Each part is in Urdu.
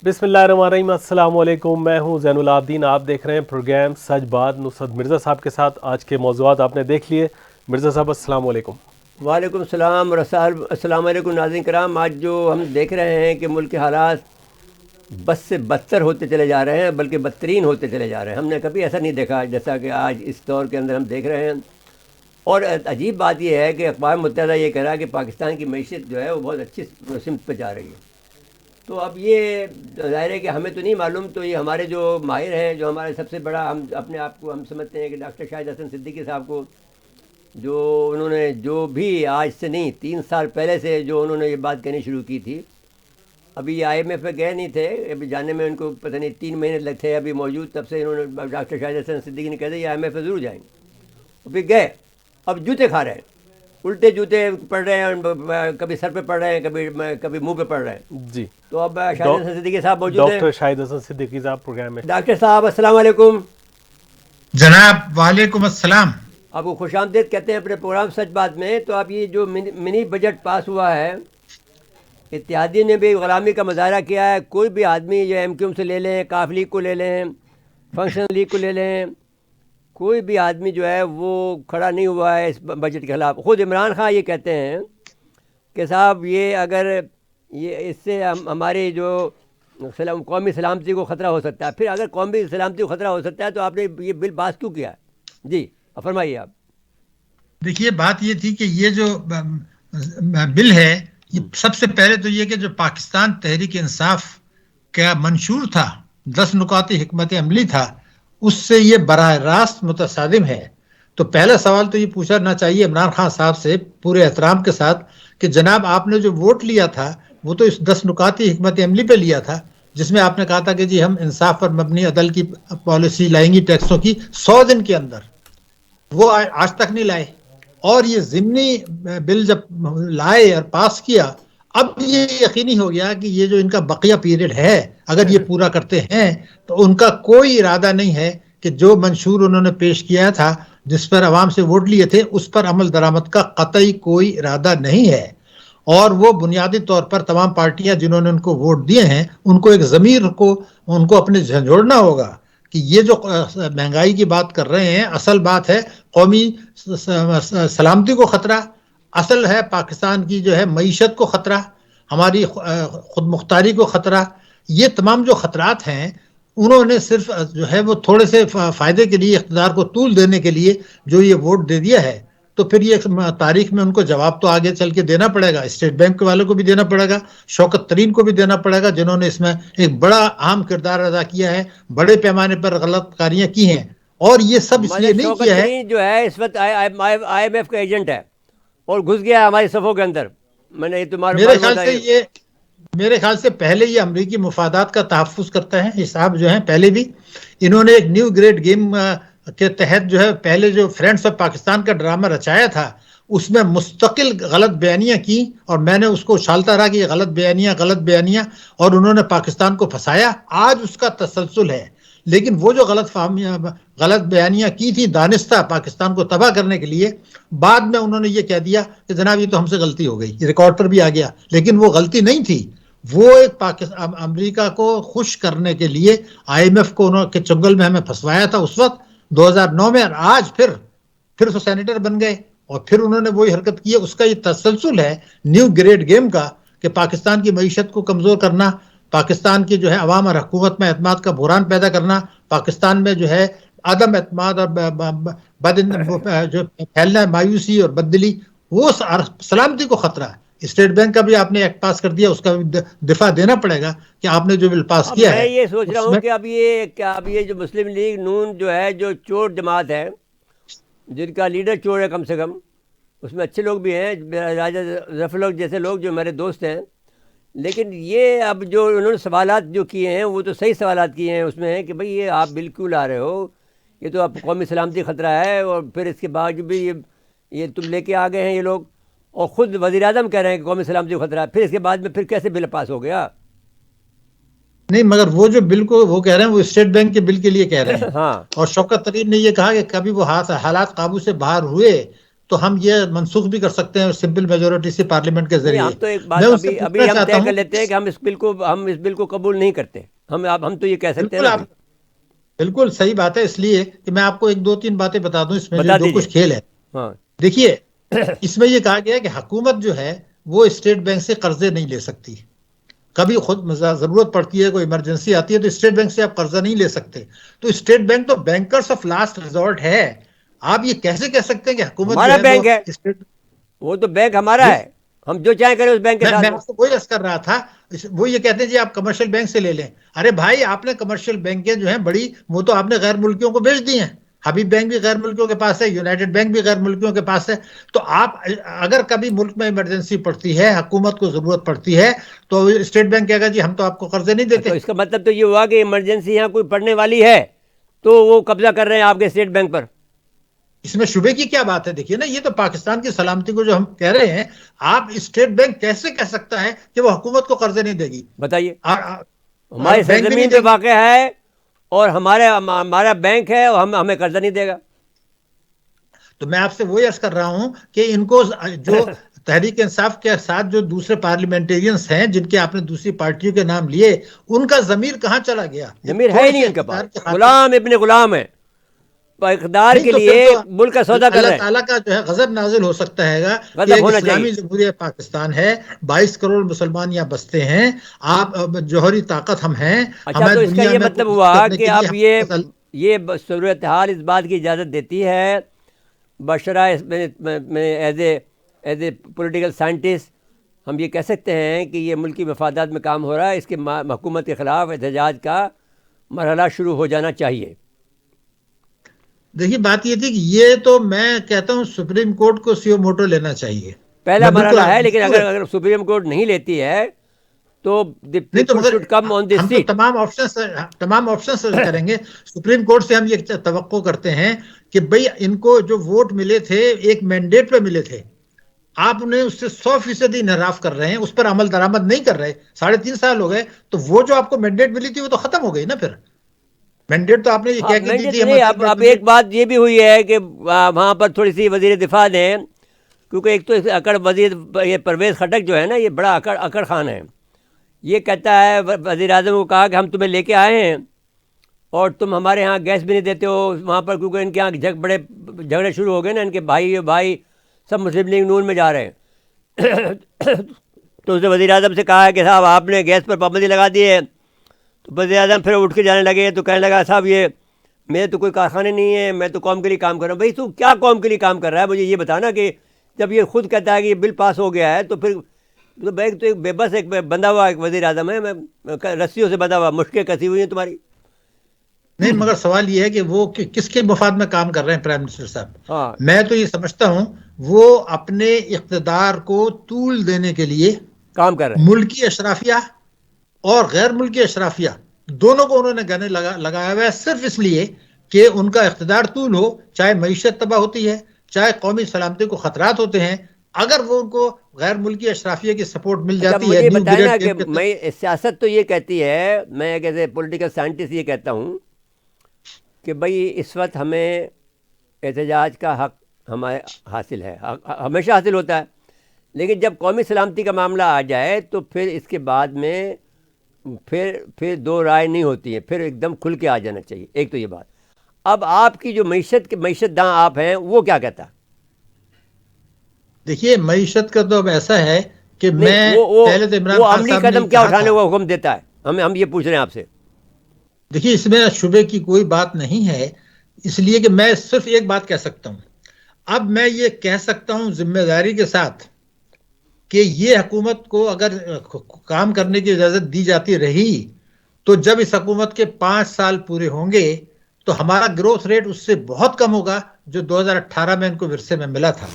بسم اللہ الرحمن الرحیم، السلام علیکم۔ میں ہوں زین العابدین، آپ دیکھ رہے ہیں پروگرام سچ بات نصرت مرزا صاحب کے ساتھ۔ آج کے موضوعات آپ نے دیکھ لیے۔ مرزا صاحب السلام علیکم۔ وعلیکم السلام السلام علیکم ناظرین کرام۔ آج جو ہم دیکھ رہے ہیں کہ ملک کے حالات بد سے بدتر ہوتے چلے جا رہے ہیں، بلکہ بدترین ہوتے چلے جا رہے ہیں۔ ہم نے کبھی ایسا نہیں دیکھا جیسا کہ آج اس دور کے اندر ہم دیکھ رہے ہیں۔ اور عجیب بات یہ ہے کہ اقوام متحدہ یہ کہہ رہا ہے کہ پاکستان کی معیشت جو ہے وہ بہت اچھی سمت پہ جا رہی ہے۔ تو اب یہ ظاہر ہے کہ ہمیں تو نہیں معلوم، تو یہ ہمارے جو ماہر ہیں، جو ہمارے سب سے بڑا، ہم اپنے آپ کو ہم سمجھتے ہیں کہ ڈاکٹر شاہد حسن صدیقی صاحب کو، جو انہوں نے جو بھی آج سے نہیں 3 سال پہلے سے جو انہوں نے یہ بات کہنی شروع کی تھی۔ ابھی یہ IMF میں گئے نہیں تھے، ابھی جانے میں ان کو پتہ نہیں 3 مہینے لگ تھے ابھی موجود، تب سے انہوں نے ڈاکٹر شاہد حسن صدیقی نے کہہ دیا یہ IMF میں ضرور جائیں گے۔ ابھی گئے، اب جوتے کھا رہے ہیں، الٹے جوتے پڑ رہے ہیں، کبھی سر پہ پڑ رہے ہیں، کبھی منہ پہ پڑ رہے ہیں۔ جی، تو اب شاہد حسن صدیقی صاحب موجود ہیں۔ ڈاکٹر شاہد حسن صدیقی صاحب پروگرام میں۔ ڈاکٹر صاحب السلام علیکم۔ جناب وعلیکم السلام۔ آپ کو خوش آمدید کہتے ہیں اپنے پروگرام سچ بات میں۔ تو اب یہ جو منی بجٹ پاس ہوا ہے، اتحادیہ نے بھی غلامی کا مظاہرہ کیا ہے۔ کوئی بھی آدمی جو MQM سے لے لیں، کاف لیگ کو لے لیں، فنکشنل لیگ کو لے لیں، کوئی بھی آدمی جو ہے وہ کھڑا نہیں ہوا ہے اس بجٹ کے خلاف۔ خود عمران خان یہ کہتے ہیں کہ صاحب یہ اگر یہ اس سے ہماری جو قومی سلامتی کو خطرہ ہو سکتا ہے، پھر اگر قومی سلامتی کو خطرہ ہو سکتا ہے تو آپ نے یہ بل پاس کیوں کیا ہے؟ جی فرمائیے آپ۔ دیکھیے بات یہ تھی کہ یہ جو بل ہے، یہ سب سے پہلے تو یہ کہ جو پاکستان تحریک انصاف کا منشور تھا، 10 نکاتی حکمت عملی تھا، اس سے یہ براہ راست متصادم ہے۔ تو پہلا سوال تو یہ پوچھنا چاہیے عمران خان صاحب سے پورے احترام کے ساتھ کہ جناب آپ نے جو ووٹ لیا تھا وہ تو اس 10 نکاتی حکمت عملی پہ لیا تھا، جس میں آپ نے کہا تھا کہ جی ہم انصاف پر مبنی عدل کی پالیسی لائیں گی ٹیکسوں کی 100 دن کے اندر۔ وہ آج تک نہیں لائے، اور یہ ضمنی بل جب لائے اور پاس کیا، اب یہ یقینی ہو گیا کہ یہ جو ان کا بقیہ پیریڈ ہے اگر یہ پورا کرتے ہیں تو ان کا کوئی ارادہ نہیں ہے کہ جو منشور انہوں نے پیش کیا تھا، جس پر عوام سے ووٹ لیے تھے، اس پر عمل درآمد کا قطعی کوئی ارادہ نہیں ہے۔ اور وہ بنیادی طور پر تمام پارٹیاں جنہوں نے ان کو ووٹ دیے ہیں، ان کو ایک ضمیر کو ان کو اپنے جھنجھوڑنا ہوگا کہ یہ جو مہنگائی کی بات کر رہے ہیں، اصل بات ہے قومی سلامتی کو خطرہ، اصل ہے پاکستان کی جو ہے معیشت کو خطرہ، ہماری خود مختاری کو خطرہ۔ یہ تمام جو خطرات ہیں، انہوں نے صرف جو ہے وہ تھوڑے سے فائدے کے لیے، اقتدار کو طول دینے کے لیے جو یہ ووٹ دے دیا ہے، تو پھر یہ تاریخ میں ان کو جواب تو آگے چل کے دینا پڑے گا۔ اسٹیٹ بینک والوں کو بھی دینا پڑے گا، شوکت ترین کو بھی دینا پڑے گا، جنہوں نے اس میں ایک بڑا اہم کردار ادا کیا ہے، بڑے پیمانے پر غلط کاریاں کی ہیں۔ اور یہ سب اس لیے نہیں کیا ہے۔ شوکت ترین جو ہے اس وقت IMF کا ایجنٹ ہے اور گھس گیا ہے ہماری صفوں کے اندر۔ میں نے میرے خیال سے پہلے یہ امریکی مفادات کا تحفظ کرتا ہے یہ صاحب جو ہیں۔ پہلے بھی انہوں نے ایک نیو گریڈ گیم کے تحت جو ہے پہلے جو فرینڈز آف پاکستان کا ڈرامہ رچایا تھا، اس میں مستقل غلط بیانیاں کی، اور میں نے اس کو اچھالتا رہا کہ یہ غلط بیانیاں، اور انہوں نے پاکستان کو پھنسایا۔ آج اس کا تسلسل ہے، لیکن وہ جو غلط بیانیاں کی تھی دانستہ پاکستان کو تباہ کرنے کے لیے، بعد میں انہوں نے یہ کہہ دیا کہ جناب یہ تو ہم سے غلطی ہو گئی، یہ ریکارڈ پر بھی آ گیا، لیکن وہ غلطی نہیں تھی۔ وہ ایک امریکہ کو خوش کرنے کے لیے IMF کو انہوں کے چنگل میں ہمیں پھنسوایا تھا اس وقت 2009 میں، اور آج پھر تو سینیٹر بن گئے اور پھر انہوں نے وہی حرکت کی ہے۔ اس کا یہ تسلسل ہے نیو گریڈ گیم کا، کہ پاکستان کی معیشت کو کمزور کرنا، پاکستان کی جو ہے عوام اور حکومت میں اعتماد کا بحران پیدا کرنا، پاکستان میں جو ہے عدم اعتماد اور جو پھیلنا ہے، مایوسی اور بددلی، وہ سلامتی کو خطرہ ہے۔ اسٹیٹ بینک کا بھی آپ نے ایکٹ پاس کر دیا، اس کا بھی دفاع دینا پڑے گا کہ آپ نے جو بل پاس کیا ہے۔ میں یہ سوچ رہا ہوں کہ اب یہ جو مسلم لیگ نون جو ہے، جو چور جماعت ہے، جن کا لیڈر چور ہے، کم سے کم اس میں اچھے لوگ بھی ہیں، راجہ ظفر جیسے لوگ جو میرے دوست ہیں، لیکن یہ اب جو انہوں نے سوالات جو کیے ہیں وہ تو صحیح سوالات کیے ہیں، اس میں ہے کہ بھئی یہ آپ بل کیوں لا رہے ہو، یہ تو اب قومی سلامتی خطرہ ہے، اور پھر اس کے باوجود بھی یہ تم لے کے آ گئے ہیں یہ لوگ، اور خود وزیر اعظم کہہ رہے ہیں کہ قومی سلامتی خطرہ ہے، پھر اس کے بعد میں پھر کیسے بل پاس ہو گیا؟ نہیں، مگر وہ جو بل کو وہ کہہ رہے ہیں وہ اسٹیٹ بینک کے بل کے لیے کہہ رہے ہیں۔ ہاں، اور شوکت ترین نے یہ کہا کہ کبھی وہ حالات قابو سے باہر ہوئے تو ہم یہ منسوخ بھی کر سکتے ہیں سمپل میجورٹی سے پارلیمنٹ کے نہیں، ذریعے. ہم تو ایک بات میں اس سے ابھی پوچھنا ہم چاہتا طے ہوں کر لیتے ہیں کہ ہم اس بل کو قبول نہیں کرتے. ہم تو یہ کہہ سکتے ہیں بالکل نا آپ ابھی. بالکل صحیح بات ہے. اس لیے کہ میں آپ کو ایک دو تین باتیں بتا دوں اس میں بتا جو دیجیے. کچھ کھیل ہے. ہاں. دیکھیے اس میں یہ کہا گیا ہے کہ حکومت جو ہے وہ اسٹیٹ بینک سے قرضے نہیں لے سکتی. کبھی خود ضرورت پڑتی ہے، کوئی ایمرجنسی آتی ہے تو اسٹیٹ بینک سے آپ قرضہ نہیں لے سکتے. تو اسٹیٹ بینک تو بینکرز آف لاسٹ ریزورٹ ہے. آپ یہ کیسے کہہ سکتے ہیں کہ حکومت جو ہمارا ہے وہ بینک ہے، اسٹیٹ وہ تو بینک ہمارا ہے، ہم جو چاہیں کریں اس بینک کے میں ساتھ. آپ سے وہی عرض کر رہا تھا. وہ یہ کہتے ہیں جی آپ کمرشل بینک سے لے لیں. ارے بھائی آپ نے کمرشل بینکیں جو ہیں بڑی، وہ تو آپ نے غیر ملکیوں کو بیچ دی ہیں. حبیب بینک بھی غیر ملکیوں کے پاس ہے، یونائٹڈ بینک بھی غیر ملکیوں کے پاس ہے. تو آپ اگر کبھی ملک میں ایمرجنسی پڑتی ہے، حکومت کو ضرورت پڑتی ہے، تو اسٹیٹ بینک کہے گا جی ہم تو آپ کو قرضے نہیں دیتے. تو اس کا مطلب تو یہ ہوا کہ ایمرجنسی یہاں کوئی پڑنے والی ہے تو وہ قبضہ کر رہے ہیں آپ کے اسٹیٹ بینک پر. اس میں شبے کی کیا بات ہے؟ دیکھیے نا، یہ تو پاکستان کی سلامتی کو جو ہم کہہ رہے ہیں. آپ اسٹیٹ بینک کیسے کہہ سکتا ہے کہ وہ حکومت کو قرضے نہیں دے گی؟ بتائیے. اور ہماری بینک بھی نہیں سرزمین دے پہ گی. واقع ہے اور ہمارا بینک ہے اور ہمیں قرضہ نہیں دے گا. تو میں آپ سے وہی عرض کر رہا ہوں کہ ان کو جو تحریک انصاف کے ساتھ جو دوسرے پارلیمنٹیرینز ہیں جن کے آپ نے دوسری پارٹیوں کے نام لیے، ان کا ضمیر کہاں چلا گیا؟ ضمیر ہے ہی تھوڑے نہیں سے ان کے پاس. اقتدار کی خاطر. غلام ابن غلام ہے، اقتدار نہیں کے تو پھر لیے تو ملک کا سودا کر اللہ رہے ہیں. تعالیٰ کا جو ہے غضب نازل ہو سکتا ہے گا کہ غضب ایک ہونا چاہیے. اسلامی جمہوریہ پاکستان ہے، 22 کروڑ مسلمان یہاں بستے ہیں، آپ جوہری طاقت ہم ہیں، اچھا، ہمیں تو اس کا دنیا یہ میں مطلب قبضہ ہوا کرنے کہ کے لیے اب ہم یہ صورتحال اس بات کی اجازت دیتی ہے بشرا ایز اے پولیٹیکل سائنٹسٹ ہم یہ کہہ سکتے ہیں کہ یہ ملکی مفادات میں کام ہو رہا ہے، اس کے حکومت کے خلاف احتجاج کا مرحلہ شروع ہو جانا چاہیے. دیکھیے بات یہ تھی کہ یہ تو میں کہتا ہوں سپریم کورٹ کو سیو موٹو لینا چاہیے. پہلا میں بالکل مرحلہ ہے، لیکن بالکل اگر سپریم کورٹ نہیں لیتی ہے تو دی نہیں تو پیپل مگر شوڈ کم آن دی ہم تو سیٹ. تمام آپشنز کریں گے. سپریم کورٹ سے ہم یہ توقع کرتے ہیں کہ بھئی ان کو جو ووٹ ملے تھے ایک مینڈیٹ پہ ملے تھے، آپ نے اس سے 100% انحراف کر رہے ہیں، اس پر عمل درآمد نہیں کر رہے. 3.5 سال ہو گئے تو وہ جو آپ کو مینڈیٹ ملی تھی وہ تو ختم ہو گئی نا. پھر مینڈیٹ تو آپ نے یہ ہاں، کہہ کے دی مینڈیٹ تھی ہم نہیں. اکیلے اب لڑیں ایک بات یہ بھی ہوئی ہے کہ وہاں پر تھوڑی سی وزیر دفاع نے، کیونکہ ایک تو اکڑ وزیر یہ پرویز خٹک جو ہے نا، یہ بڑا اکڑ خان ہے. یہ کہتا ہے وزیر اعظم کو کہا کہ ہم تمہیں لے کے آئے ہیں اور تم ہمارے ہاں گیس بھی نہیں دیتے ہو وہاں پر، کیونکہ ان کے یہاں بڑے جھگڑے شروع ہو گئے نا، ان کے بھائی سب مسلم لیگ نون میں جا رہے ہیں. تو اس نے وزیر اعظم سے کہا ہے کہ صاحب آپ نے گیس پر پابندی لگا دی ہے. تو وزیر اعظم پھر اٹھ کے جانے لگے تو کہنے لگا صاحب یہ میرے تو کوئی کارخانے نہیں ہے، میں تو قوم کے لیے کام کر رہا ہوں. بھائی تو کیا قوم کے لیے کام کر رہا ہے؟ مجھے یہ بتانا کہ جب یہ خود کہتا ہے کہ یہ بل پاس ہو گیا ہے تو پھر تو ایک بے بس ایک بندہ ہوا ایک وزیر اعظم ہے، میں رسیوں سے بندھا ہوا، مشکیں کسی ہوئی ہیں تمہاری. نہیں مگر سوال یہ ہے کہ وہ کس کے مفاد میں کام کر رہے ہیں پرائم منسٹر صاحب؟ ہاں، میں تو یہ سمجھتا ہوں وہ اپنے اقتدار کو طول دینے کے لیے کام کر رہے ہیں. ملکی اشرافیہ اور غیر ملکی اشرافیہ دونوں کو انہوں نے گنے لگایا ہوا ہے، صرف اس لیے کہ ان کا اقتدار طول ہو، چاہے معیشت تباہ ہوتی ہے، چاہے قومی سلامتی کو خطرات ہوتے ہیں. اگر وہ ان کو غیر ملکی اشرافیہ کی سپورٹ مل اچھا، جاتی ہے مجھے نیو بتائیں نا گریڈ کہ گیم کے میں سیاست تو یہ کہتی ہے، میں ایک ایسے پولیٹیکل سائنٹسٹ یہ کہتا ہوں کہ بھائی اس وقت ہمیں احتجاج کا حق ہمیں حاصل ہے، ہمیشہ حاصل ہوتا ہے، لیکن جب قومی سلامتی کا معاملہ آ جائے تو پھر اس کے بعد میں پھر دو رائے نہیں ہوتی ہے، پھر ایک دم کھل کے آ جانا چاہیے. ایک تو یہ بات. اب آپ کی جو معیشت داں آپ ہیں وہ کیا کہتا؟ دیکھیے معیشت کا تو اب ایسا ہے کہ نہیں، میں پہلے تو عمران وہ خان عملی صاحب نے قدم کیا کہا اٹھانے تھا. کا حکم دیتا ہے؟ ہم یہ پوچھ رہے ہیں آپ سے. دیکھیے اس میں شبے کی کوئی بات نہیں ہے، اس لیے کہ میں صرف ایک بات کہہ سکتا ہوں. اب میں یہ کہہ سکتا ہوں ذمہ داری کے ساتھ کہ یہ حکومت کو اگر کام کرنے کی اجازت دی جاتی رہی تو جب اس حکومت کے 5 سال پورے ہوں گے تو ہمارا گروتھ ریٹ اس سے بہت کم ہوگا جو 2018 میں ان کو ورثے میں ملا تھا.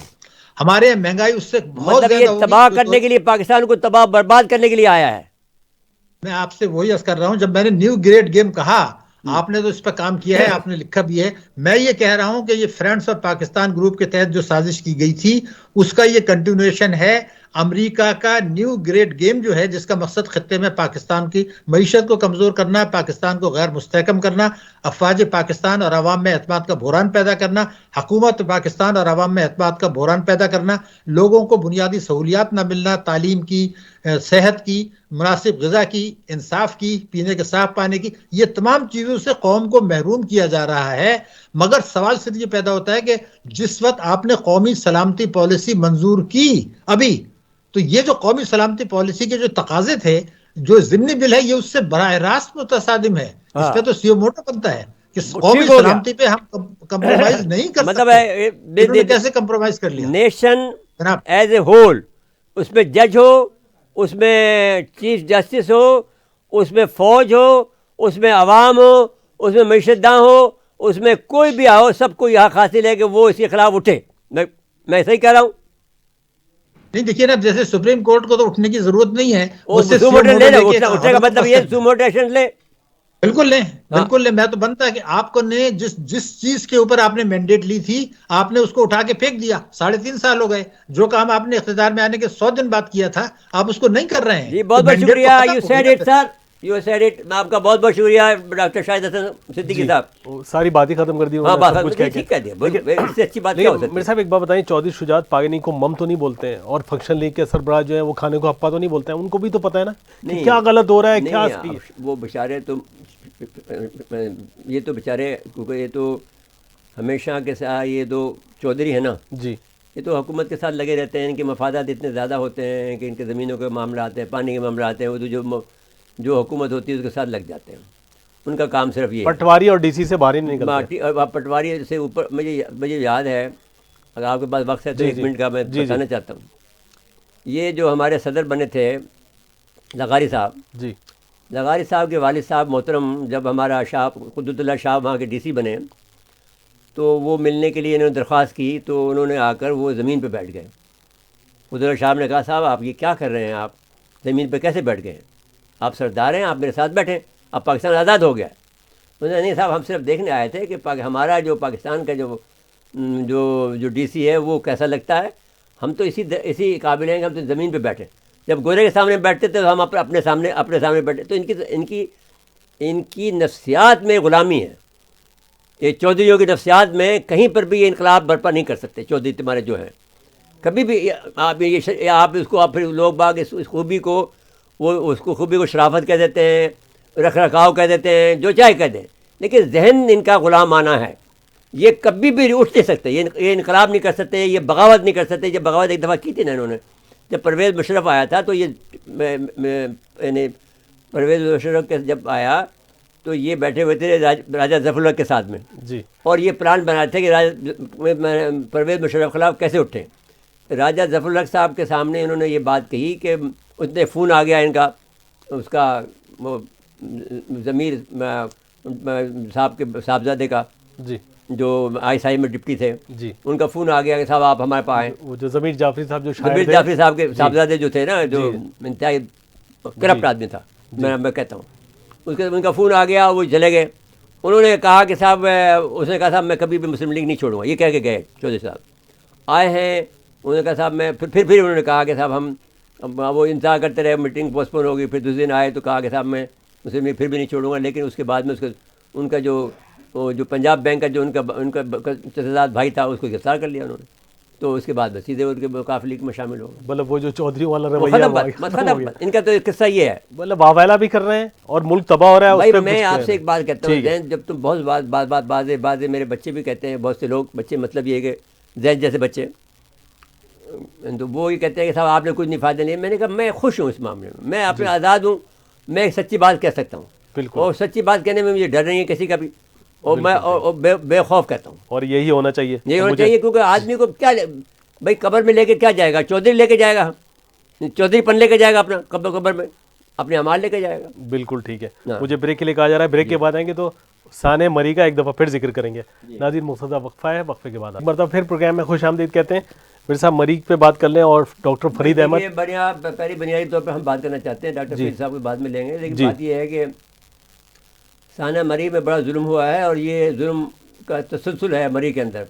ہمارے یہاں مہنگائی اس سے بہت مطلب یہ زیادہ ہوگی. تباہ کرنے کے لیے، پاکستان کو تباہ برباد کرنے کے لیے آیا ہے. میں آپ سے وہی عرض کر رہا ہوں، جب میں نے نیو گریڈ گیم کہا آپ نے تو اس پہ کام کیا ہے، آپ نے لکھا بھی ہے. میں یہ کہہ رہا ہوں کہ یہ فرینڈز آف پاکستان گروپ کے تحت جو سازش کی گئی تھی اس کا یہ کنٹینویشن ہے. امریکہ کا نیو گریٹ گیم جو ہے، جس کا مقصد خطے میں پاکستان کی معیشت کو کمزور کرنا، پاکستان کو غیر مستحکم کرنا، افواج پاکستان اور عوام میں اعتماد کا بحران پیدا کرنا، حکومت پاکستان اور عوام میں اعتماد کا بحران پیدا کرنا، لوگوں کو بنیادی سہولیات نہ ملنا، تعلیم کی، صحت کی، مناسب غذا کی، انصاف کی، پینے کے صاف پانی کی، یہ تمام چیزوں سے قوم کو محروم کیا جا رہا ہے۔ مگر سوال صرف یہ پیدا ہوتا ہے کہ جس وقت آپ نے قومی سلامتی پالیسی منظور کی ابھی، تو یہ جو قومی سلامتی پالیسی کے جو تقاضے تھے، جو ضمنی بل ہے، یہ اس سے براہ راست متصادم ہے۔ اس پہ تو سیو موٹو بنتا ہے کہ قومی سلامتی پہ ہم کمپرومائز نہیں کر مطلب سکتے۔ انہوں نے کیسے کمپرومائز کر لیا؟ نیشن جناب ایز اے ہول، اس میں جج ہو، اس میں چیف جسٹس ہو، اس میں فوج ہو، اس میں عوام ہو، اس میں معیشت داں ہو، اس میں کوئی بھی آؤ، سب کو یہاں حاصل ہے کہ وہ اس کے خلاف اٹھے۔ میں صحیح کہہ رہا ہوں؟ نہیں، دیکھیے نا، جیسے سپریم کورٹ کو تو اٹھنے کی ضرورت نہیں ہے، وہ اس سے سو سیو موٹو موٹو لے لے لو، کے اٹھنے کا مطلب یہ سو موٹو ایکشن لے۔ بالکل لیں، بالکل لیں۔ میں تو بنتا ہے کہ آپ کو نے جس چیز کے اوپر آپ نے مینڈیٹ لی تھی، آپ نے اس کو اٹھا کے پھینک دیا۔ 3.5 سال ہو گئے، جو کام آپ نے اقتدار میں آنے کے 100 دن بعد کیا تھا، آپ اس کو نہیں کر رہے ہیں۔ جی بہت تو بہت mandate تو شکریہ، ختم یو ہو سیڈ گیا اٹ پھر۔ سر، یو سیڈ اٹ۔ میں آپ کا بہت بہت شکریہ ڈاکٹر شاہد حسن صدیقی جی صاحب۔ وہ ساری بات ہی ختم کر دی ہاں انہوں نے، بات سب کچھ کہہ کے۔ ٹھیک کہہ دیا، اس سے اچھی بات کیا لیکن ہو سکتی میرے ہے؟ صاحب ایک بات بتائیں، چودھری شجاعت پاگنی کو مم تو نہیں بولتے ہیں، اور فنکشن لیگ کے سربراہ جو ہیں وہ کھانے کو ہپا تو نہیں بولتے ہیں، ان کو بھی تو پتہ ہے نا کہ نہیں، کیا غلط ہو رہا ہے، کیا نہیں، صحیح ہے۔ وہ بیچارے تو، یہ تو بیچارے، کیونکہ یہ تو ہمیشہ کے ساتھ، یہ تو چودھری ہے نا، جی یہ تو حکومت کے ساتھ لگے رہتے ہیں۔ ان کے مفادات اتنے زیادہ ہوتے ہیں کہ ان کے زمینوں کے معاملات ہیں، پانی کے معاملات ہیں، وہ تو جو حکومت ہوتی ہے اس کے ساتھ لگ جاتے ہیں۔ ان کا کام صرف یہ ہے، پٹواری اور ڈی سی سے باہر ہی نہیں نکلتے۔ پٹواری سے اوپر۔ مجھے یاد ہے، اگر آپ کے پاس وقت ہے تو جی 1 جی منٹ کا میں جی بتانا چاہتا ہوں۔ یہ جو ہمارے صدر بنے تھے لغاری صاحب، جی لغاری صاحب کے والد صاحب محترم، جب ہمارا شاہ قدرت اللہ شاہ وہاں کے ڈی سی بنے، تو وہ ملنے کے لیے انہوں نے درخواست کی، تو انہوں نے آ کر وہ زمین پہ بیٹھ گئے۔ قدرت اللہ صاحب نے کہا، صاحب آپ یہ کیا کر رہے ہیں، آپ زمین پہ کیسے بیٹھ گئے ہیں؟ آپ سردار ہیں، آپ میرے ساتھ بیٹھیں، اب پاکستان آزاد ہو گیا ہے۔ انہوں نے نہیں صاحب، ہم صرف دیکھنے آئے تھے کہ ہمارا جو پاکستان کا جو ڈی سی ہے وہ کیسا لگتا ہے، ہم تو اسی قابل ہیں کہ ہم تو زمین پہ بیٹھیں۔ جب گورے کے سامنے بیٹھتے تھے تو ہم اپنے سامنے بیٹھے۔ تو ان کی نفسیات میں غلامی ہے۔ یہ چودھریوں کی نفسیات میں کہیں پر بھی یہ انقلاب برپا نہیں کر سکتے۔ چودھری تمہارے جو ہیں کبھی بھی آپ اس کو، آپ پھر لوگ باغ اس خوبی کو، وہ اس کو خوبی کو شرافت کہہ دیتے ہیں، رکھ رکھاؤ کہہ دیتے ہیں، جو چاہے کہہ دیں، لیکن ذہن ان کا غلام آنا ہے۔ یہ کبھی بھی اٹھ نہیں سکتے، یہ انقلاب نہیں کر سکتے، یہ بغاوت نہیں کر سکتے۔ یہ بغاوت ایک دفعہ کی تھی نا انہوں نے، جب پرویز مشرف آیا تھا، تو یہ یعنی پرویز مشرف کے جب آیا تو یہ بیٹھے ہوئے تھے راجہ ظفر الحق کے ساتھ میں، جی اور یہ پلان بنائے تھے کہ پرویز مشرف کے خلاف کیسے اٹھیں۔ راجہ ظفر الحق صاحب کے سامنے انہوں نے یہ بات کہی کہ اتنے فون آ گیا ان کا، اس کا وہ ضمیر صاحب کے صاحبزادے کا، جی جو ISI میں ڈپٹی تھے، جی ان کا فون آ گیا کہ صاحب آپ ہمارے پاس آئیں۔ وہ جو ضمیر جعفری صاحب جو شاعر ضمیر تھے، جعفری صاحب کے صاحبزادے جو تھے نا، جو انتہائی کرپٹ آدمی تھا، میں کہتا ہوں، ان کا فون آ گیا، وہ چلے گئے۔ انہوں نے کہا کہ صاحب، اس نے کہا صاحب میں کبھی بھی مسلم لیگ نہیں چھوڑوں گا، یہ کہہ کے گئے چودھری صاحب۔ آئے ہیں، انہوں نے کہا صاحب میں پھر انہوں نے کہا کہ صاحب ہم، وہ انتظار کرتے رہے، میٹنگ پوسٹ پون ہوگی، پھر دوسرے دن آئے تو کہا کہ صاحب میں مسلم لیگ پھر بھی نہیں چھوڑوں گا۔ لیکن اس کے بعد میں ان کا جو پنجاب بینک کا جو ان کا چچزاد بھائی تھا، اس کو گرفتار کر لیا انہوں نے۔ تو اس کے بعد میں سیدھے ان کے کافی لیگ میں شامل ہو گئے۔ مطلب وہ جو چودھری والا وہ رویہ ختم وہ بات، ختم ہو گیا۔ ان کا تو قصہ یہ ہے۔ مطلب واویلا بھی کر رہے ہیں اور ملک تباہ ہو رہا ہے، بھائی اس پہ میں کچھ آپ سے ایک بات کہتا ہوں، ٹھیک ہے۔ زین، جب تم بہت بعض میرے بچے بھی کہتے ہیں، بہت سے لوگ بچے، مطلب یہ ہے کہ زین جیسے بچے، تو وہ یہ کہتے ہیں کہ صاحب آپ نے کچھ نہیں فائدہ نہیں۔ میں نے کہا میں خوش ہوں اس معاملے میں اپنے آزاد ہوں، میں ایک سچی بات کہہ سکتا ہوں، بالکل، اور سچی بات کہنے میں مجھے ڈر نہیں ہے کسی کا بھی، اور میں بے خوف کہتا ہوں۔ اور یہی ہونا چاہیے، یہی ہونا چاہیے، کیونکہ آدمی کو کیا بھائی قبر میں لے کے کیا جائے گا؟ چودھری لے کے جائے گا، چودھری پن لے کے جائے گا اپنا قبر میں، اپنے اعمال لے کے جائے گا۔ بالکل ٹھیک ہے۔ مجھے بریک کے لیے کہا جا رہا ہے، بریک کے بعد آئیں گے تو سانح مری کا ایک دفعہ پھر ذکر کریں گے۔ ناظرین مختصر وقفہ ہے، وقفے کے بعد ایک مرتبہ پھر پروگرام میں خوش آمدید کہتے ہیں۔ میرے صاحب مری پہ بات کر لیں، اور ڈاکٹر فرید احمد، پہلی بنیادی طور پہ ہم بات کرنا چاہتے ہیں، ڈاکٹر فرید صاحب کو بعد میں لیں گے، لیکن بات یہ ہے کہ سانحہ مری میں بڑا ظلم ہوا ہے، اور یہ ظلم کا تسلسل ہے مری کے اندر۔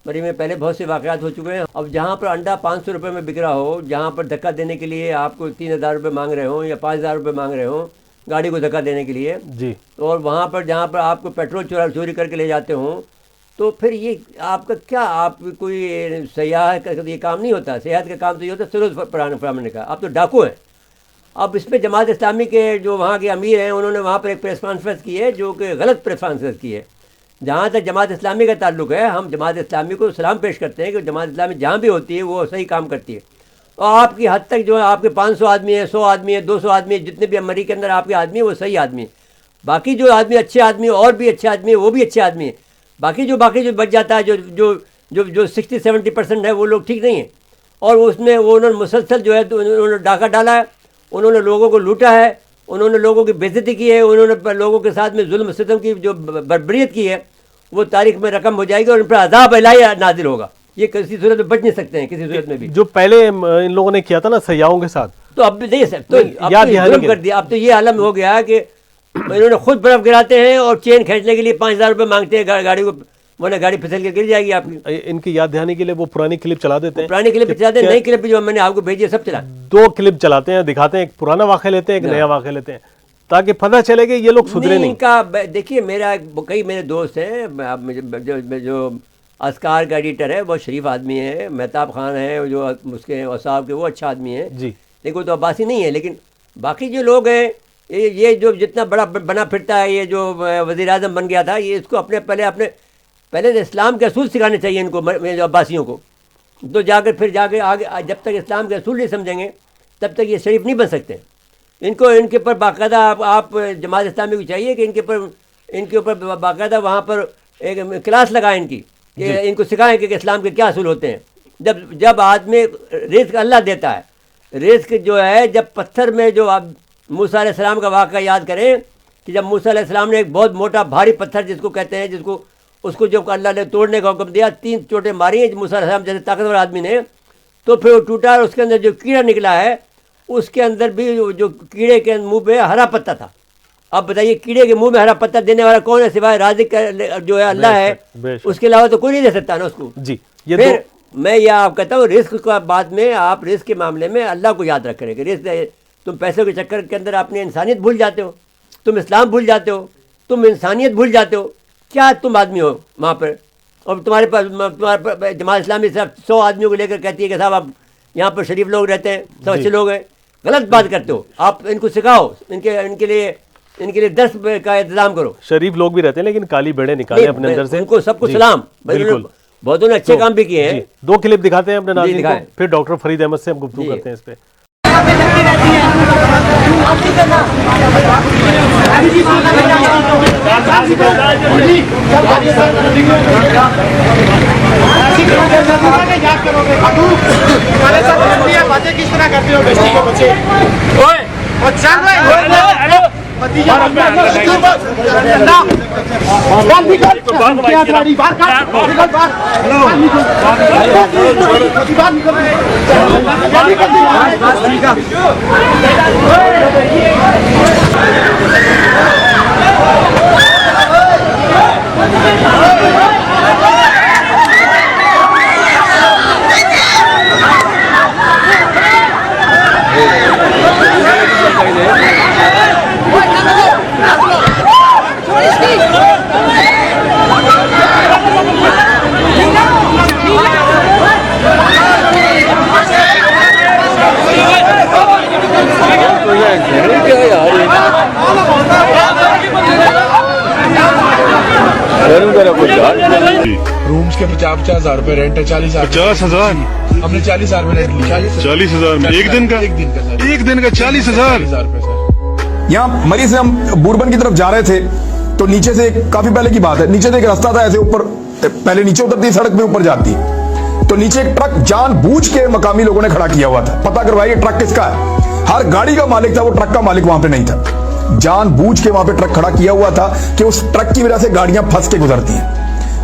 مری میں پہلے بہت سے واقعات ہو چکے ہیں. اب جہاں پر انڈا 500 روپے میں بک رہا ہو, جہاں پر دھکا دینے کے لیے آپ کو 3000 روپے مانگ رہے ہوں یا 5000 روپے مانگ رہے ہوں گاڑی کو دھکا دینے کے لیے جی, اور وہاں پر جہاں پر آپ کو پیٹرول چوری کر کے لے جاتے ہوں, تو پھر یہ آپ کا کیا, آپ کوئی سیاح کا یہ کام نہیں ہوتا. سیاحت کا کام تو یہ ہوتا ہے سروس فراہم کا. آپ تو ڈاکو ہیں. اب اس پہ جماعت اسلامی کے جو وہاں کے امیر ہیں انہوں نے وہاں پر ایک پریس کانفرنس کی ہے جو کہ غلط پریس کانفرنس کی ہے. جہاں تک جماعت اسلامی کا تعلق ہے, ہم جماعت اسلامی کو سلام پیش کرتے ہیں کہ جماعت اسلامی جہاں بھی ہوتی ہے وہ صحیح کام کرتی ہے. اور آپ کی حد تک جو ہے آپ کے 500 آدمی ہیں, 100 آدمی ہیں, 200 آدمی ہیں, جتنے بھی مری کے اندر آپ کے آدمی ہیں وہ صحیح آدمی ہیں. باقی جو آدمی اچھے آدمی اور بھی اچھے آدمی ہیں وہ بھی اچھے آدمی ہیں. باقی جو بچ جاتا ہے جو 60-70% ہے وہ لوگ ٹھیک نہیں ہیں. اور اس میں وہ انہوں نے مسلسل جو ہے انہوں نے ڈاکہ ڈالا ہے, انہوں نے لوگوں کو لوٹا ہے, انہوں نے لوگوں کی بے عزتی کی ہے, انہوں نے لوگوں کے ساتھ میں ظلم ستم کی جو بربریت کی ہے وہ تاریخ میں رقم ہو جائے گی اور ان پر عذاب الہی نازل ہوگا. یہ کسی صورت میں بچ نہیں سکتے ہیں کسی صورت میں بھی. جو پہلے ان لوگوں نے کیا تھا نا سیاحوں کے ساتھ, تو اب بھی نہیں سکتے, ظلم کر دیا. اب تو یہ عالم ہو گیا کہ انہوں نے خود برف گراتے ہیں اور چین کھینچنے کے لیے 5000 روپے مانگتے ہیں گاڑی کو, ورنہ گاڑی پھسل کے گر جائے گی آپ کی. ان کی یاد دہانی کے لیے وہ پرانی کلپ چلا دیتے ہیں, پرانی کلپ چلاتے ہیں, نئی کلپ جو میں نے آپ کو بھیجی ہے سب چلا. 2 کلپ چلاتے ہیں, دکھاتے ہیں, ایک پرانا واقعہ لیتے ہیں, ایک نیا واقعہ لیتے ہیں تاکہ پتہ چلے کہ یہ لوگ سدھرے نہیں. کا دیکھیے کئی میرے دوست ہیں, جو اسکار کا ایڈیٹر ہے وہ شریف آدمی ہے, مہتاب خان ہے جو اس کے اوصاف کے وہ اچھا آدمی ہے جی, لیکن وہ تو عباسی نہیں ہے. لیکن باقی جو لوگ ہیں یہ جو جتنا بڑا بنا پھرتا ہے, یہ جو وزیر اعظم بن گیا تھا, یہ اس کو پہلے اسلام کے اصول سکھانے چاہیے ان کو, عباسیوں کو. تو جا کے آگے جب تک اسلام کے اصول نہیں سمجھیں گے تب تک یہ شریف نہیں بن سکتے. ان کے اوپر باقاعدہ آپ جماعت اسلامی کو چاہیے کہ ان کے اوپر باقاعدہ وہاں پر ایک کلاس لگائیں ان کی, کہ ان کو سکھائیں کہ اسلام کے کیا اصول ہوتے ہیں. جب آدمی رزق اللہ دیتا ہے, رزق جو ہے جب پتھر میں جو آپ موسیٰ علیہ السلام کا واقعہ یاد کریں کہ جب موسیٰ علیہ السلام نے ایک بہت موٹا بھاری پتھر جس کو کہتے ہیں اس کو جب اللہ نے توڑنے کا حکم دیا, 3 چوٹیں ماری ہیں موسیٰ علیہ السلام جیسے طاقتور آدمی نے, تو پھر وہ ٹوٹا اور اس کے اندر جو کیڑا نکلا ہے اس کے اندر بھی جو کیڑے کے منہ پہ ہرا پتا تھا. اب بتائیے کیڑے کے منہ میں ہرا پتا دینے والا کون ہے سوائے رازق جو ہے اللہ ہے, اس کے علاوہ تو کوئی نہیں دے سکتا نا اس کو. جی, پھر میں یہ آپ کہتا ہوں رزق کا بعد میں آپ رزق کے معاملے میں اللہ کو یاد رکھ کریں کہ رزق تم پیسوں کے چکر کے اندر اپنی انسانیت بھول جاتے ہو, تم اسلام بھول جاتے ہو, تم انسانیت بھول جاتے ہو. کیا تم آدمی ہو وہاں پر, اور تمہارے پاس جماعت اسلامی صرف 100 آدمیوں کو لے کر کہتی ہے کہ صاحب آپ یہاں پر شریف لوگ رہتے ہیں, سب اچھے لوگ ہیں. غلط بات کرتے ہو آپ. ان کو سکھاؤ, ان کے لیے درس کا انتظام کرو. شریف لوگ بھی رہتے ہیں لیکن کالی بیڑے نکالے اپنے اندر سے, ان کو سب کو سلام. بالکل, بہتوں نے اچھے کام بھی کیے ہیں. 2 کلپ دکھاتے ہیں اپنے ناظرین کو, پھر ڈاکٹر فرید احمد سے ہم گفتگو کرتے ہیں اس پہ. کس طرح کرتے ہو بیٹی کے بچے رومس کے 50,000 روپے رینٹ ہے. 50,000 ہم نے 40,000 میں رینٹ لیا. 40,000 میں ایک دن کا 40,000. یہاں مری سے ہم بوربن کی طرف جا رہے تھے تو نیچے سے کافی پہلے کی بات ہے, نیچے سے ایک راستہ تھا ایسے اوپر, پہلے نیچے اترتی سڑک پہ اوپر جاتی, تو نیچے ایک ٹرک جان بوجھ کے مقامی لوگوں نے کھڑا کیا ہوا تھا. پتہ کروائیے ٹرک کس کا ہے. ہر گاڑی کا مالک تھا, وہ ٹرک کا مالک وہاں پہ نہیں تھا. جان بوجھ کے وہاں پہ ٹرک کھڑا کیا ہوا تھا کہ اس ٹرک کی وجہ سے گاڑیاں پھنس کے گزرتی ہیں,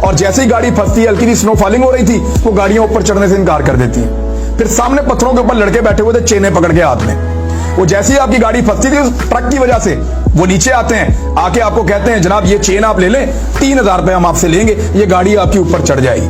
اور جیسے ہی گاڑی پھنستی ہے, ہلکی سی سنو فالنگ ہو رہی تھی, وہ گاڑیاں اوپر چڑھنے سے انکار کر دیتی ہیں. پھر سامنے پتھروں کے اوپر لڑکے بیٹھے ہوئے تھے چینیں پکڑ کے ہاتھ میں. وہ جیسے ہی آپ کی گاڑی پھنستی تھی اس ٹرک کی وجہ سے, وہ نیچے آتے ہیں, آ کے آپ کو کہتے ہیں جناب یہ چین آپ لے لیں, 3,000 روپے ہم آپ سے لیں گے, یہ گاڑی آپ کے اوپر چڑھ جائے گی.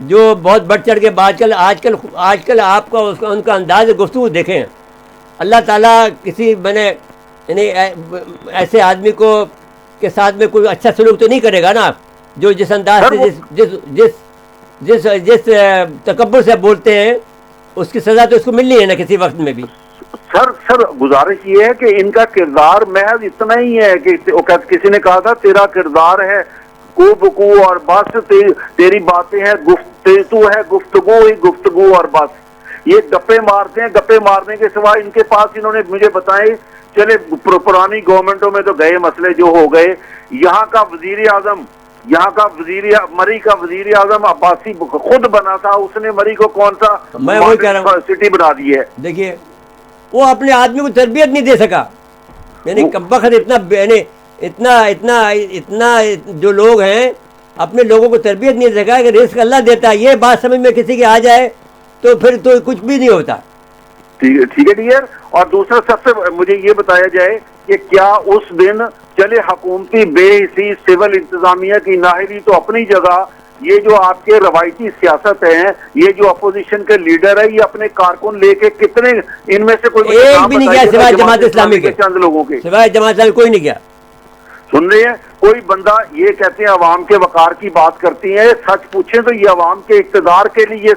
جو بہت بڑھ چڑھ کے آج کل آپ کا ان کا انداز گفتگو دیکھیں. اللہ تعالیٰ کسی یعنی ایسے آدمی کو کے ساتھ میں کوئی اچھا سلوک تو نہیں کرے گا نا, جو جس انداز سے جس تکبر سے بولتے ہیں, اس کی سزا تو اس کو ملنی ہے نا کسی وقت میں بھی. سر گزارش یہ ہے کہ ان کا کردار محض اتنا ہی ہے کہ کسی نے کہا تھا تیرا کردار ہے کو بکو اور بس, تیری باتیں ہیں تو ہے گفتگو اور بس. یہ گپے مارتے ہیں, گپے مارنے کے سوا ان کے پاس, انہوں نے مجھے بتائے چلے پرانی گورنمنٹوں میں تو گئے مسئلے جو ہو گئے. یہاں کا مری کا وزیر اعظم عباسی خود بنا تھا, اس نے مری کو کون سا سٹی بنا دی ہے. دیکھیے وہ اپنے آدمی کو تربیت نہیں دے سکا, یعنی کم وقت اتنا جو لوگ ہیں اپنے لوگوں کو تربیت نہیں دے سکا کہ رزق اللہ دیتا ہے. یہ بات سمجھ میں کسی کی آ جائے تو پھر تو کچھ بھی نہیں ہوتا. ٹھیک ہے ڈیئر. اور دوسرا سب سے مجھے یہ بتایا جائے کہ کیا اس دن چلے حکومتی بے حسی سول انتظامیہ کی نااہلی تو اپنی جگہ, یہ جو آپ کے روایتی سیاست ہیں, یہ جو اپوزیشن کے لیڈر ہے, یہ اپنے کارکن لے کے کتنے ان میں سے کوئی ایک بھی نہیں گیا سوائے جماعت اسلامی کے, چند لوگوں کے سوائے جماعت اسلامی کوئی نہیں گیا. سن رہے ہیں, کوئی بندہ یہ کہتے ہیں عوام کے وقار کی بات کرتی ہیں, سچ پوچھیں تو یہ عوام کے اقتدار کے لیے یہ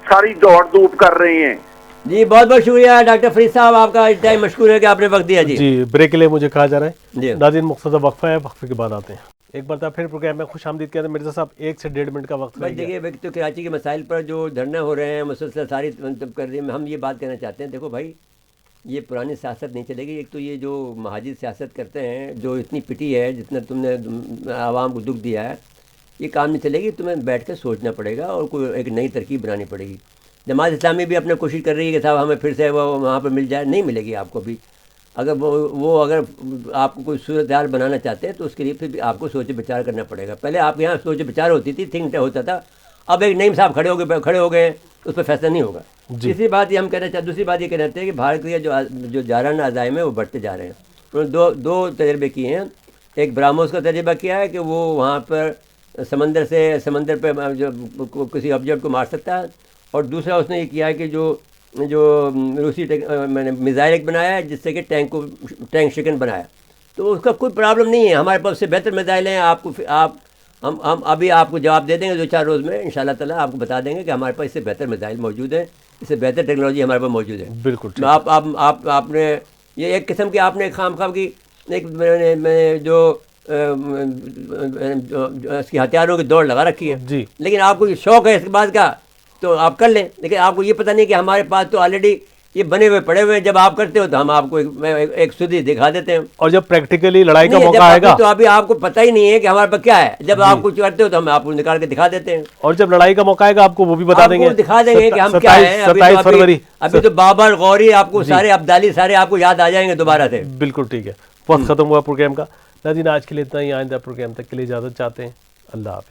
ساری دوڑ دھوپ کر رہے ہیں. جی بہت بہت شکریہ ڈاکٹر فرید صاحب, آپ کا ٹائم مشکور ہے کہ آپ نے وقت دیا. جی بریک کے لیے مجھے کہا جا رہا ہے جی ناظرین مختصر وقفہ ہے, وقفے کے بعد آتے ہیں. ایک بار پھر پروگرام میں خوش آمدید کہتے ہیں. مرزا صاحب 1 سے 1.5 منٹ کا وقت ہے. دیکھیے تو کراچی کے مسائل پر جو دھرنے ہو رہے ہیں مسلسل ساری کر رہی ہیں, ہم یہ بات کہنا چاہتے ہیں دیکھو بھائی, یہ پرانی سیاست نہیں چلے گی. ایک تو یہ جو مہاجر سیاست کرتے ہیں, جو اتنی پٹی ہے, جتنا تم نے عوام کو دکھ دیا ہے, یہ کام نہیں چلے گی. تمہیں بیٹھ کے سوچنا پڑے گا اور کوئی ایک نئی ترکیب بنانی پڑے گی. جماعت اسلامی بھی اپنے کوشش کر رہی ہے کہ صاحب ہمیں پھر سے وہ وہاں پہ مل جائے, نہیں ملے گی آپ کو بھی. اگر آپ کو کوئی صورتحال بنانا چاہتے ہیں تو اس کے لیے پھر بھی آپ کو سوچ بچار کرنا پڑے گا. پہلے آپ یہاں سوچ بچار ہوتی تھی, تھنک ہوتا تھا. اب ایک نئی صاحب کھڑے ہو گئے, اس پہ فیصلہ نہیں ہوگا. تیسری بات یہ ہم کہنا چاہتے, دوسری بات یہ کہنا چاہتے ہیں کہ بھارت کے جو جارحانہ عزائم ہیں وہ بڑھتے جا رہے ہیں. انہوں نے دو تجربے کیے ہیں. ایک براموس کا تجربہ کیا ہے کہ وہ وہاں پر سمندر پہ جو کسی آبجیکٹ کو مار سکتا ہے, اور دوسرا اس نے یہ کیا ہے کہ جو روسی میں نے میزائل ایک بنایا ہے جس سے کہ ٹینک شکن بنایا. تو اس کا کوئی پرابلم نہیں ہے, ہمارے پاس سے بہتر میزائل ہیں. ہم ابھی آپ کو جواب دے دیں گے 2-4 روز میں انشاءاللہ تعالیٰ, آپ کو بتا دیں گے کہ ہمارے پاس اس سے بہتر میزائل موجود ہیں, اس سے بہتر ٹیکنالوجی ہمارے پاس موجود ہے. بالکل. آپ نے یہ ایک قسم کی آپ نے خام خواہ کی ایک میں جو اس کی ہتھیاروں کی دوڑ لگا رکھی ہے. جی لیکن آپ کو یہ شوق ہے اس کے بعد کا تو آپ کر لیں, لیکن آپ کو یہ پتہ نہیں کہ ہمارے پاس تو آلریڈی یہ بنے ہوئے پڑے ہوئے ہیں. جب آپ کرتے ہو تو ہم آپ کو ایک سدھی دکھا دیتے ہیں, اور جب پریکٹیکلی لڑائی کا موقع آئے گا تو ابھی آپ کو پتہ ہی نہیں ہے کہ ہمارے پاس کیا ہے. جب آپ کچھ کرتے ہو تو ہم آپ کو نکال کے دکھا دیتے ہیں, اور جب لڑائی کا موقع آئے گا آپ کو وہ بھی بتا دیں گے, دکھا دیں گے کہ ہم کیا ہیں. 27 فروری ابھی تو بابر غوری آپ کو سارے ابدالی سارے آپ کو یاد آ جائیں گے دوبارہ سے. بالکل ٹھیک ہے, وقت ختم ہوا پروگرام کا. ناظرین آج کے لیے اتنا ہی, آئندہ پروگرام تک کے لیے اجازت چاہتے ہیں. اللہ حافظ.